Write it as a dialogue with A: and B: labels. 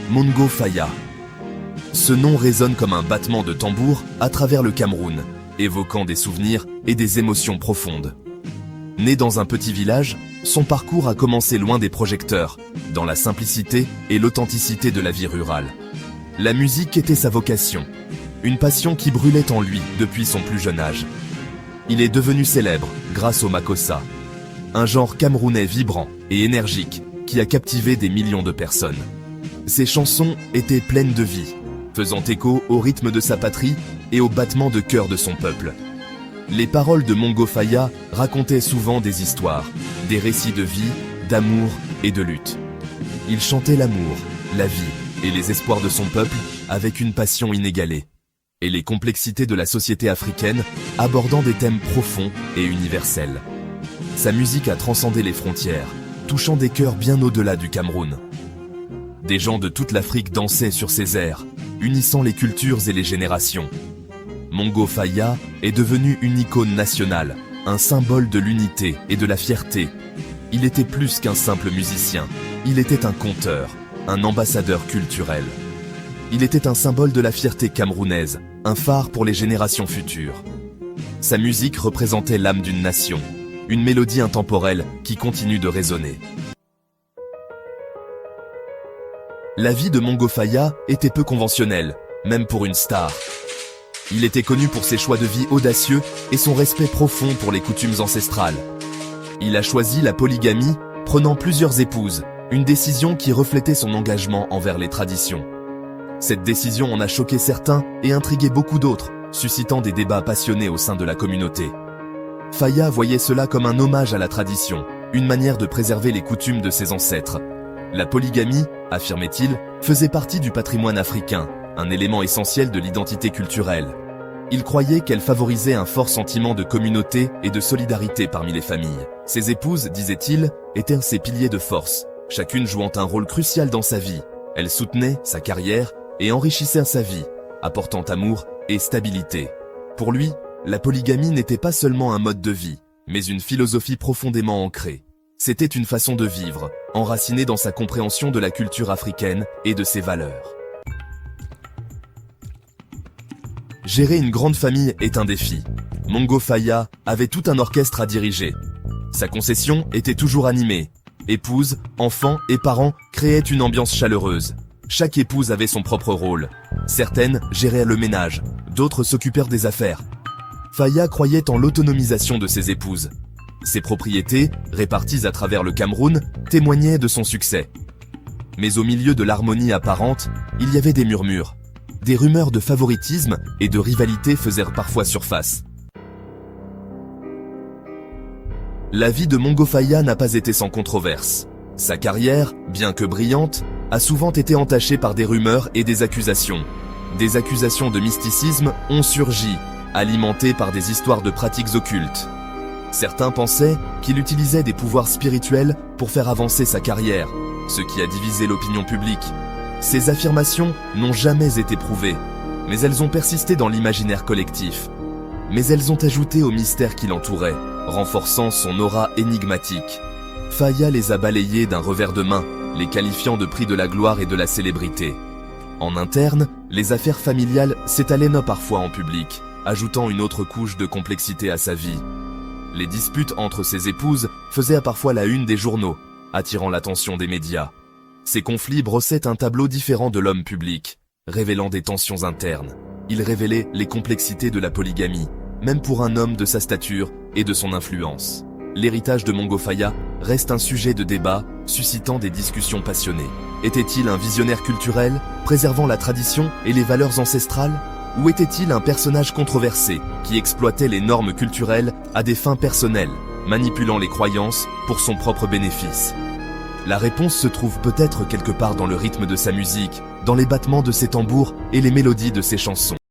A: Mongo Faya. Ce nom résonne comme un battement de tambour à travers le Cameroun, évoquant des souvenirs et des émotions profondes. Né dans un petit village, son parcours a commencé loin des projecteurs, dans la simplicité et l'authenticité de la vie rurale. La musique était sa vocation, une passion qui brûlait en lui depuis son plus jeune âge. Il est devenu célèbre grâce au makossa, un genre camerounais vibrant et énergique qui a captivé des millions de personnes. Ses chansons étaient pleines de vie, faisant écho au rythme de sa patrie et au battement de cœur de son peuple. Les paroles de Mongo Faya racontaient souvent des histoires, des récits de vie, d'amour et de lutte. Il chantait l'amour, la vie et les espoirs de son peuple avec une passion inégalée, et les complexités de la société africaine abordant des thèmes profonds et universels. Sa musique a transcendé les frontières, touchant des cœurs bien au-delà du Cameroun. Des gens de toute l'Afrique dansaient sur ses airs, unissant les cultures et les générations. Mongo Faya est devenu une icône nationale, un symbole de l'unité et de la fierté. Il était plus qu'un simple musicien, il était un conteur, un ambassadeur culturel. Il était un symbole de la fierté camerounaise, un phare pour les générations futures. Sa musique représentait l'âme d'une nation, une mélodie intemporelle qui continue de résonner. La vie de Mongo Faya était peu conventionnelle, même pour une star. Il était connu pour ses choix de vie audacieux et son respect profond pour les coutumes ancestrales. Il a choisi la polygamie, prenant plusieurs épouses, une décision qui reflétait son engagement envers les traditions. Cette décision en a choqué certains et intrigué beaucoup d'autres, suscitant des débats passionnés au sein de la communauté. Faya voyait cela comme un hommage à la tradition, une manière de préserver les coutumes de ses ancêtres. La polygamie, affirmait-il, faisait partie du patrimoine africain, un élément essentiel de l'identité culturelle. Il croyait qu'elle favorisait un fort sentiment de communauté et de solidarité parmi les familles. Ses épouses, disait-il, étaient ses piliers de force, chacune jouant un rôle crucial dans sa vie. Elles soutenaient sa carrière et enrichissaient sa vie, apportant amour et stabilité. Pour lui, la polygamie n'était pas seulement un mode de vie, mais une philosophie profondément ancrée. C'était une façon de vivre, enracinée dans sa compréhension de la culture africaine et de ses valeurs. Gérer une grande famille est un défi. Mongo Faya avait tout un orchestre à diriger. Sa concession était toujours animée. Épouses, enfants et parents créaient une ambiance chaleureuse. Chaque épouse avait son propre rôle. Certaines géraient le ménage, d'autres s'occupèrent des affaires. Faya croyait en l'autonomisation de ses épouses. Ses propriétés, réparties à travers le Cameroun, témoignaient de son succès. Mais au milieu de l'harmonie apparente, il y avait des murmures. Des rumeurs de favoritisme et de rivalité faisaient parfois surface. La vie de Mongo Faya n'a pas été sans controverse. Sa carrière, bien que brillante, a souvent été entachée par des rumeurs et des accusations. Des accusations de mysticisme ont surgi, alimentées par des histoires de pratiques occultes. Certains pensaient qu'il utilisait des pouvoirs spirituels pour faire avancer sa carrière, ce qui a divisé l'opinion publique. Ces affirmations n'ont jamais été prouvées, mais elles ont persisté dans l'imaginaire collectif. Mais elles ont ajouté au mystère qui l'entourait, renforçant son aura énigmatique. Faya les a balayées d'un revers de main, les qualifiant de prix de la gloire et de la célébrité. En interne, les affaires familiales s'étalaient parfois en public, ajoutant une autre couche de complexité à sa vie. Les disputes entre ses épouses faisaient parfois la une des journaux, attirant l'attention des médias. Ces conflits brossaient un tableau différent de l'homme public, révélant des tensions internes. Ils révélaient les complexités de la polygamie, même pour un homme de sa stature et de son influence. L'héritage de Mongo Faya reste un sujet de débat, suscitant des discussions passionnées. Était-il un visionnaire culturel, préservant la tradition et les valeurs ancestrales ? Ou était-il un personnage controversé, qui exploitait les normes culturelles à des fins personnelles, manipulant les croyances pour son propre bénéfice ? La réponse se trouve peut-être quelque part dans le rythme de sa musique, dans les battements de ses tambours et les mélodies de ses chansons.